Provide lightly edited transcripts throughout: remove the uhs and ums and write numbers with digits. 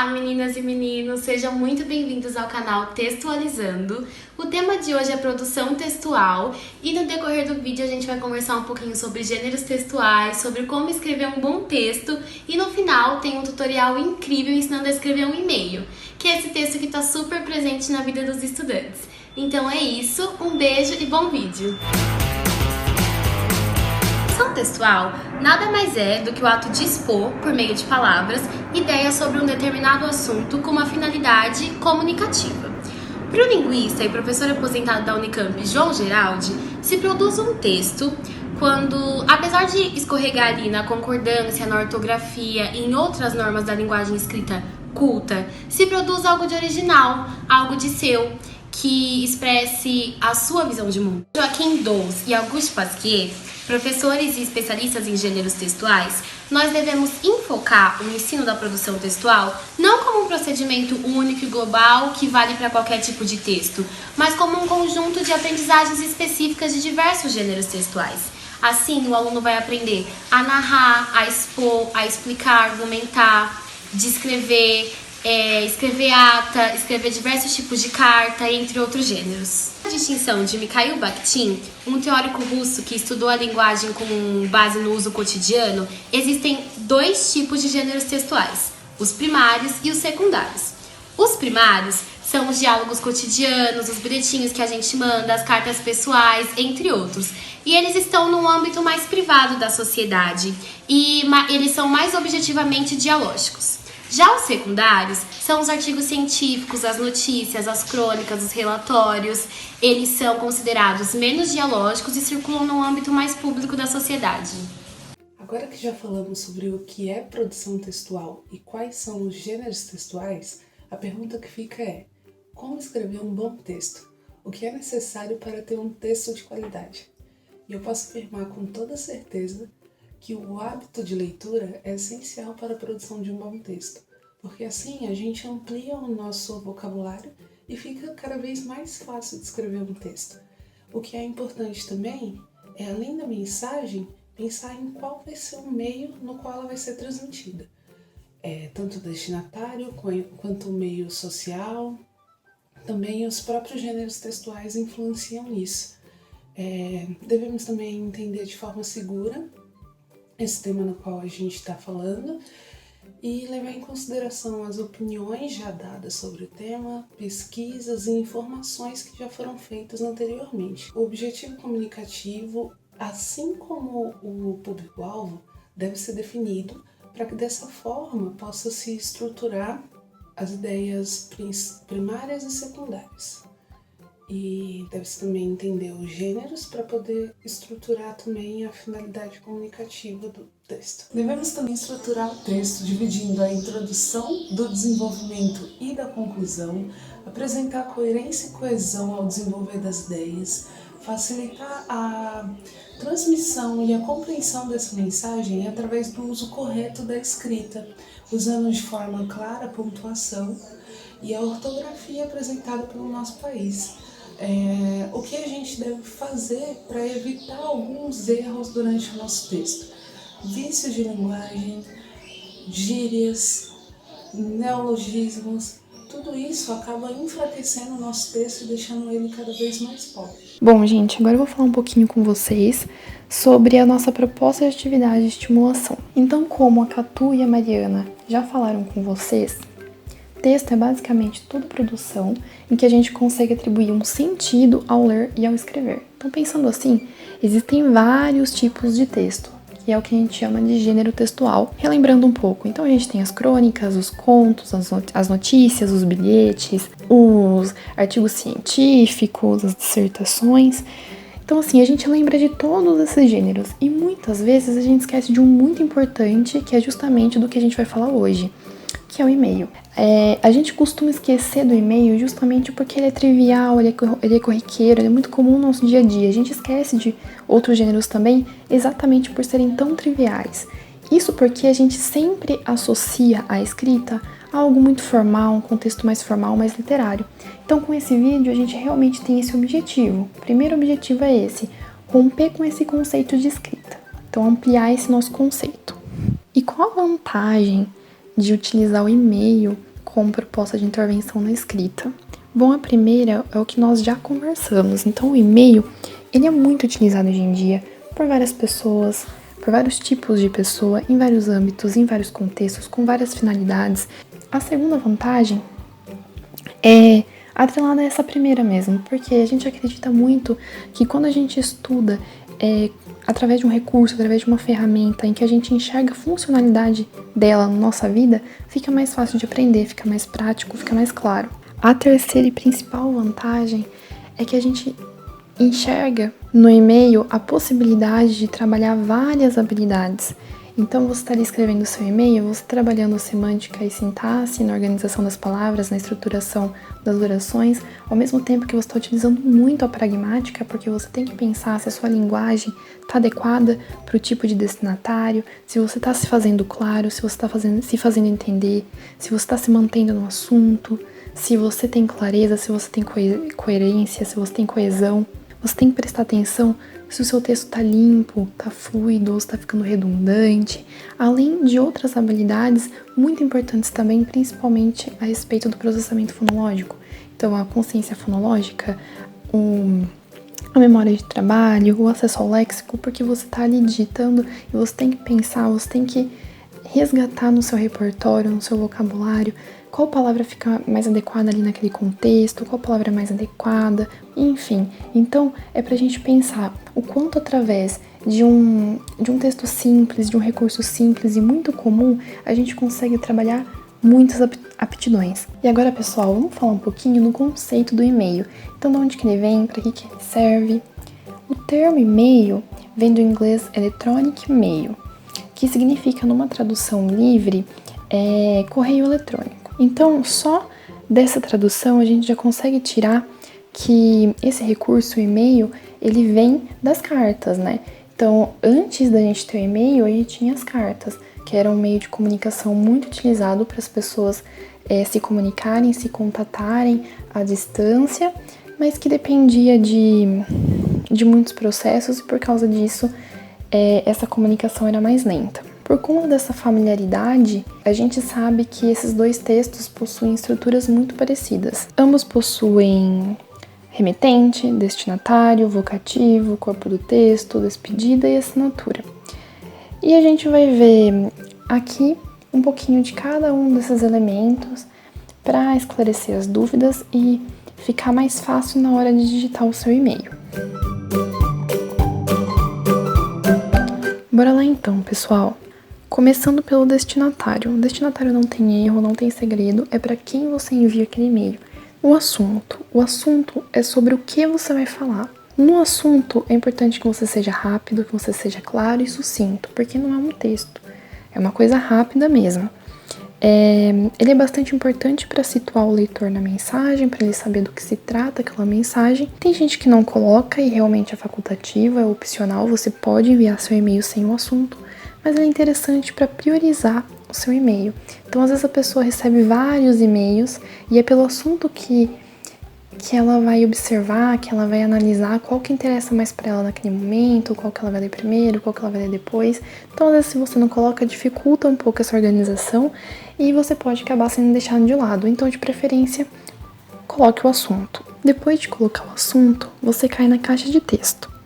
Olá, meninas e meninos, sejam muito bem-vindos ao canal Textualizando. O tema de hoje é produção textual e no decorrer do vídeo a gente vai conversar um pouquinho sobre gêneros textuais, sobre como escrever um bom texto e no final tem um tutorial incrível ensinando a escrever um e-mail, que é esse texto que está super presente na vida dos estudantes. Então é isso, um beijo e bom vídeo! Produção textual nada mais é do que o ato de expor, por meio de palavras, ideias sobre um determinado assunto com uma finalidade comunicativa. Para o linguista e professor aposentado da Unicamp, João Geraldi, se produz um texto quando, apesar de escorregar ali na concordância, na ortografia e em outras normas da linguagem escrita culta, se produz algo de original, algo de seu, que expresse a sua visão de mundo. Joaquim Dous e Auguste Pasquier, professores e especialistas em gêneros textuais, nós devemos enfocar o ensino da produção textual não como um procedimento único e global que vale para qualquer tipo de texto, mas como um conjunto de aprendizagens específicas de diversos gêneros textuais. Assim, o aluno vai aprender a narrar, a expor, a explicar, argumentar, descrever, escrever ata, escrever diversos tipos de carta, entre outros gêneros. A distinção de Mikhail Bakhtin, um teórico russo que estudou a linguagem com base no uso cotidiano, existem dois tipos de gêneros textuais, os primários e os secundários. Os primários são os diálogos cotidianos, os bilhetinhos que a gente manda, as cartas pessoais, entre outros. E eles estão num âmbito mais privado da sociedade e eles são mais objetivamente dialógicos. Já os secundários são os artigos científicos, as notícias, as crônicas, os relatórios. Eles são considerados menos dialógicos e circulam no âmbito mais público da sociedade. Agora que já falamos sobre o que é produção textual e quais são os gêneros textuais, a pergunta que fica é: como escrever um bom texto? O que é necessário para ter um texto de qualidade? E eu posso afirmar com toda certeza que o hábito de leitura é essencial para a produção de um bom texto, porque assim a gente amplia o nosso vocabulário e fica cada vez mais fácil de escrever um texto. O que é importante também é, além da mensagem, pensar em qual vai ser o meio no qual ela vai ser transmitida. Tanto o destinatário quanto o meio social, também os próprios gêneros textuais influenciam nisso. Devemos também entender de forma segura esse tema no qual a gente está falando e levar em consideração as opiniões já dadas sobre o tema, pesquisas e informações que já foram feitas anteriormente. O objetivo comunicativo, assim como o público-alvo, deve ser definido para que dessa forma possa se estruturar as ideias primárias e secundárias. E deve-se também entender os gêneros para poder estruturar também a finalidade comunicativa do texto. Devemos também estruturar o texto dividindo a introdução, do desenvolvimento e da conclusão, apresentar coerência e coesão ao desenvolver das ideias, facilitar a transmissão e a compreensão dessa mensagem através do uso correto da escrita, usando de forma clara a pontuação e a ortografia apresentada pelo nosso país. O que a gente deve fazer para evitar alguns erros durante o nosso texto? Vícios de linguagem, gírias, neologismos, tudo isso acaba enfraquecendo o nosso texto e deixando ele cada vez mais pobre. Bom, gente, agora eu vou falar um pouquinho com vocês sobre a nossa proposta de atividade de estimulação. Então, como a Catu e a Mariana já falaram com vocês, texto é basicamente toda produção em que a gente consegue atribuir um sentido ao ler e ao escrever. Então, pensando assim, existem vários tipos de texto, que é o que a gente chama de gênero textual. Relembrando um pouco, então a gente tem as crônicas, os contos, as notícias, os bilhetes, os artigos científicos, as dissertações. Então, assim, a gente lembra de todos esses gêneros e muitas vezes a gente esquece de um muito importante, que é justamente do que a gente vai falar hoje, que é o e-mail. A gente costuma esquecer do e-mail justamente porque ele é trivial, ele é corriqueiro, ele é muito comum no nosso dia a dia. A gente esquece de outros gêneros também exatamente por serem tão triviais. Isso porque a gente sempre associa a escrita a algo muito formal, um contexto mais formal, mais literário. Então, com esse vídeo, a gente realmente tem esse objetivo. O primeiro objetivo é esse, romper com esse conceito de escrita. Então, ampliar esse nosso conceito. E qual a vantagem de utilizar o e-mail como proposta de intervenção na escrita? Bom, a primeira é o que nós já conversamos. Então, o e-mail, ele é muito utilizado hoje em dia por várias pessoas, por vários tipos de pessoa, em vários âmbitos, em vários contextos, com várias finalidades. A segunda vantagem é atrelada a essa primeira mesmo, porque a gente acredita muito que quando a gente estuda através de um recurso, através de uma ferramenta em que a gente enxerga a funcionalidade dela na nossa vida, fica mais fácil de aprender, fica mais prático, fica mais claro. A terceira e principal vantagem é que a gente enxerga no e-mail a possibilidade de trabalhar várias habilidades. Então, você está ali escrevendo o seu e-mail, você trabalhando a semântica e sintaxe, na organização das palavras, na estruturação das orações, ao mesmo tempo que você está utilizando muito a pragmática, porque você tem que pensar se a sua linguagem está adequada para o tipo de destinatário, se você está se fazendo claro, se você está se fazendo entender, se você está se mantendo no assunto, se você tem clareza, se você tem coerência, se você tem coesão. Você tem que prestar atenção se o seu texto está limpo, está fluido ou está ficando redundante, além de outras habilidades muito importantes também, principalmente a respeito do processamento fonológico. Então, a consciência fonológica, a memória de trabalho, o acesso ao léxico, porque você está ali digitando e você tem que pensar, você tem que resgatar no seu repertório, no seu vocabulário, qual palavra fica mais adequada ali naquele contexto, qual palavra é mais adequada, enfim. Então, é pra gente pensar o quanto através de um texto simples, de um recurso simples e muito comum, a gente consegue trabalhar muitas aptidões. E agora, pessoal, vamos falar um pouquinho do conceito do e-mail. Então, de onde que ele vem, para que ele serve? O termo e-mail vem do inglês electronic mail, que significa, numa tradução livre, correio eletrônico. Então, só dessa tradução a gente já consegue tirar que esse recurso, o e-mail, ele vem das cartas, né? Então, antes da gente ter o e-mail, a gente tinha as cartas, que era um meio de comunicação muito utilizado para as pessoas se comunicarem, se contatarem à distância, mas que dependia de muitos processos e por causa disso essa comunicação era mais lenta. Por conta dessa familiaridade, a gente sabe que esses dois textos possuem estruturas muito parecidas. Ambos possuem remetente, destinatário, vocativo, corpo do texto, despedida e assinatura. E a gente vai ver aqui um pouquinho de cada um desses elementos para esclarecer as dúvidas e ficar mais fácil na hora de digitar o seu e-mail. Bora lá então, pessoal. Começando pelo destinatário. O destinatário não tem erro, não tem segredo, é para quem você envia aquele e-mail. O assunto. O assunto é sobre o que você vai falar. No assunto, é importante que você seja rápido, que você seja claro e sucinto, porque não é um texto, é uma coisa rápida mesmo. Ele é bastante importante para situar o leitor na mensagem, para ele saber do que se trata aquela mensagem. Tem gente que não coloca e realmente é facultativo, é opcional, você pode enviar seu e-mail sem o assunto, mas ele é interessante para priorizar o seu e-mail. Então, às vezes a pessoa recebe vários e-mails e é pelo assunto que ela vai observar, que ela vai analisar qual que interessa mais para ela naquele momento, qual que ela vai ler primeiro, qual que ela vai ler depois. Então, às vezes, se você não coloca, dificulta um pouco essa organização e você pode acabar sendo deixado de lado. Então, de preferência, coloque o assunto. Depois de colocar o assunto, você cai na caixa de texto.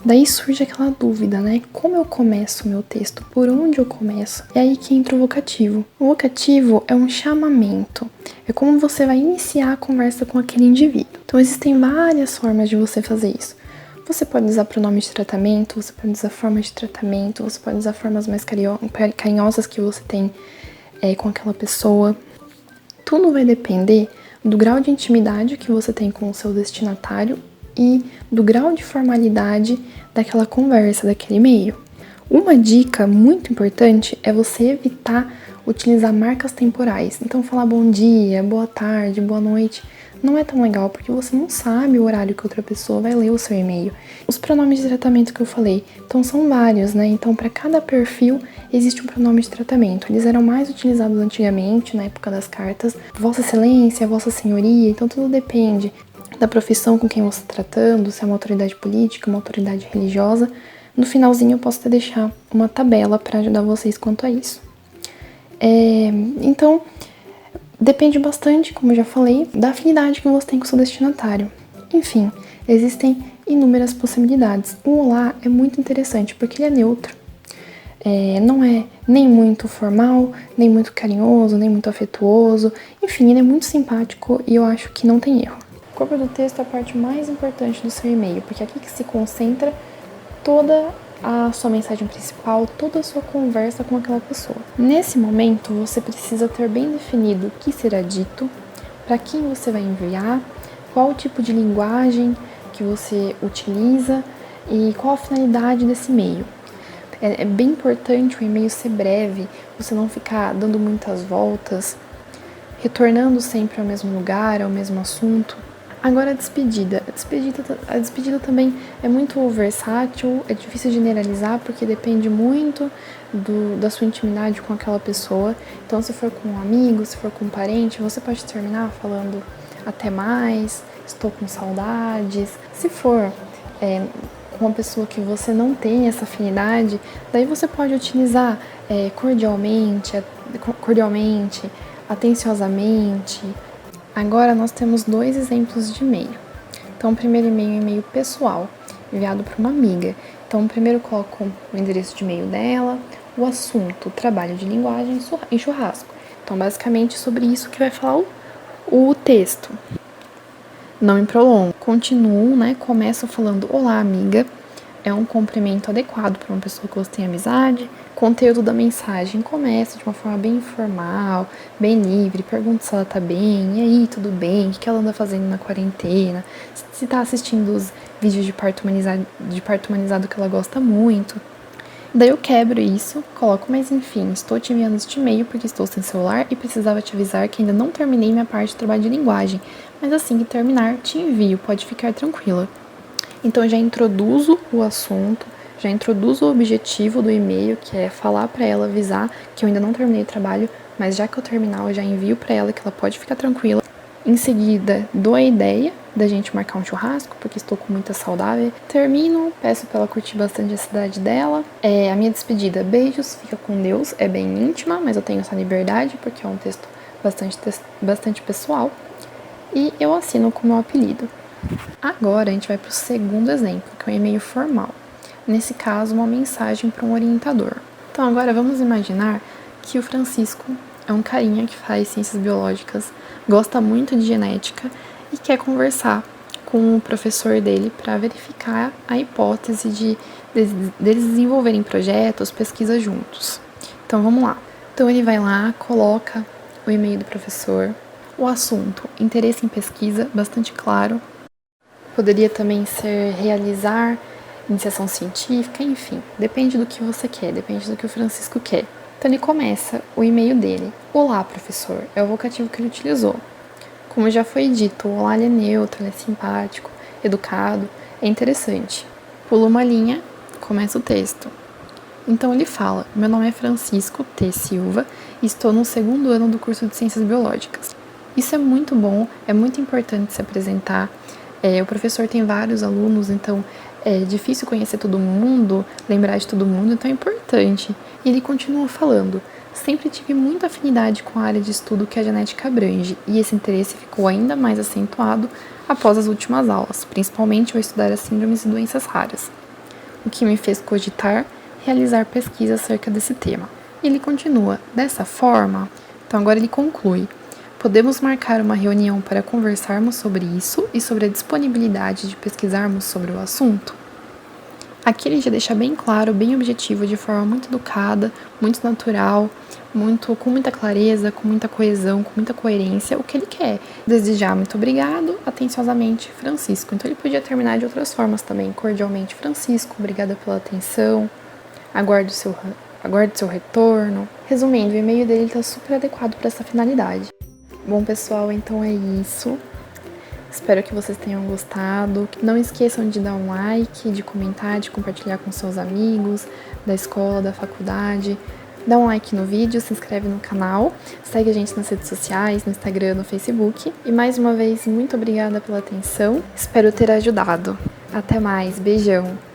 Daí surge aquela dúvida, né? Como eu começo o meu texto? Por onde eu começo? É aí que entra o vocativo. O vocativo é um chamamento. É como você vai iniciar a conversa com aquele indivíduo. Então, existem várias formas de você fazer isso. Você pode usar pronome de tratamento, você pode usar forma de tratamento, você pode usar formas mais carinhosas que você tem com aquela pessoa. Tudo vai depender do grau de intimidade que você tem com o seu destinatário e do grau de formalidade daquela conversa, daquele e-mail. Uma dica muito importante é você evitar utilizar marcas temporais. Então, falar bom dia, boa tarde, boa noite não é tão legal, porque você não sabe o horário que outra pessoa vai ler o seu e-mail. Os pronomes de tratamento que eu falei, então são vários, né? Então, para cada perfil existe um pronome de tratamento. Eles eram mais utilizados antigamente, na época das cartas. Vossa Excelência, Vossa Senhoria, então tudo depende da profissão com quem você está tratando, se é uma autoridade política, uma autoridade religiosa. No finalzinho eu posso até deixar uma tabela para ajudar vocês quanto a isso. Então, depende bastante, como eu já falei, da afinidade que você tem com o seu destinatário. Enfim, existem inúmeras possibilidades. O olá é muito interessante porque ele é neutro. Não é nem muito formal, nem muito carinhoso, nem muito afetuoso. Enfim, ele é muito simpático e eu acho que não tem erro. O corpo do texto é a parte mais importante do seu e-mail, porque é aqui que se concentra toda a sua mensagem principal, toda a sua conversa com aquela pessoa. Nesse momento, você precisa ter bem definido o que será dito, para quem você vai enviar, qual o tipo de linguagem que você utiliza e qual a finalidade desse e-mail. É bem importante o e-mail ser breve, você não ficar dando muitas voltas, retornando sempre ao mesmo lugar, ao mesmo assunto. Agora a despedida. A despedida também é muito versátil, é difícil generalizar porque depende muito da sua intimidade com aquela pessoa. Então, se for com um amigo, se for com um parente, você pode terminar falando até mais, estou com saudades. Se for com uma pessoa que você não tem essa afinidade, daí você pode utilizar cordialmente, atenciosamente. Agora nós temos 2 exemplos de e-mail. Então, o primeiro e-mail é um e-mail pessoal, enviado para uma amiga. Então, primeiro coloco o endereço de e-mail dela, o assunto, trabalho de linguagem em churrasco. Então, basicamente, sobre isso que vai falar o texto. Não me prolongo. Continuo, começo falando: olá, amiga. É um cumprimento adequado para uma pessoa que você tem amizade. Conteúdo da mensagem começa de uma forma bem informal, bem livre. Pergunta se ela tá bem, e aí, tudo bem? O que ela anda fazendo na quarentena? Se tá assistindo os vídeos de parto humanizado que ela gosta muito. Daí eu quebro isso, coloco: mas enfim, estou te enviando este e-mail porque estou sem celular e precisava te avisar que ainda não terminei minha parte de trabalho de linguagem. Mas assim que terminar, te envio, pode ficar tranquila. Então, eu já introduzo o assunto, já introduzo o objetivo do e-mail, que é falar para ela, avisar que eu ainda não terminei o trabalho, mas já que eu terminar, eu já envio para ela que ela pode ficar tranquila. Em seguida, dou a ideia da gente marcar um churrasco, porque estou com muita saudade. Termino, peço para ela curtir bastante a cidade dela. A minha despedida: beijos, fica com Deus, é bem íntima, mas eu tenho essa liberdade, porque é um texto bastante pessoal. E eu assino com o meu apelido. Agora a gente vai para o segundo exemplo, que é um e-mail formal. Nesse caso, uma mensagem para um orientador. Então agora vamos imaginar que o Francisco é um carinha que faz ciências biológicas, gosta muito de genética e quer conversar com o professor dele para verificar a hipótese deles desenvolverem projetos, pesquisas juntos. Então vamos lá. Então ele vai lá, coloca o e-mail do professor, o assunto: interesse em pesquisa, bastante claro. Poderia também ser realizar iniciação científica, enfim, depende do que você quer, depende do que o Francisco quer. Então ele começa o e-mail dele: olá, professor, é o vocativo que ele utilizou. Como já foi dito, o olá ele é neutro, ele é simpático, educado, é interessante. Pula uma linha, começa o texto. Então ele fala: meu nome é Francisco T. Silva e estou no 2º ano do curso de Ciências Biológicas. Isso é muito bom, é muito importante se apresentar. O professor tem vários alunos, então é difícil conhecer todo mundo, lembrar de todo mundo, então é importante. E ele continua falando: sempre tive muita afinidade com a área de estudo que a genética abrange, e esse interesse ficou ainda mais acentuado após as últimas aulas, principalmente ao estudar as síndromes e doenças raras, o que me fez cogitar realizar pesquisa acerca desse tema. E ele continua: dessa forma, então agora ele conclui: podemos marcar uma reunião para conversarmos sobre isso e sobre a disponibilidade de pesquisarmos sobre o assunto? Aqui ele já deixa bem claro, bem objetivo, de forma muito educada, muito natural, com muita clareza, com muita coesão, com muita coerência, o que ele quer. Desde já, muito obrigado, atenciosamente, Francisco. Então ele podia terminar de outras formas também: cordialmente, Francisco, obrigada pela atenção, aguardo seu retorno. Resumindo, o e-mail dele está super adequado para essa finalidade. Bom, pessoal, então é isso. Espero que vocês tenham gostado. Não esqueçam de dar um like, de comentar, de compartilhar com seus amigos da escola, da faculdade. Dá um like no vídeo, se inscreve no canal, segue a gente nas redes sociais, no Instagram, no Facebook. E mais uma vez, muito obrigada pela atenção. Espero ter ajudado. Até mais, beijão!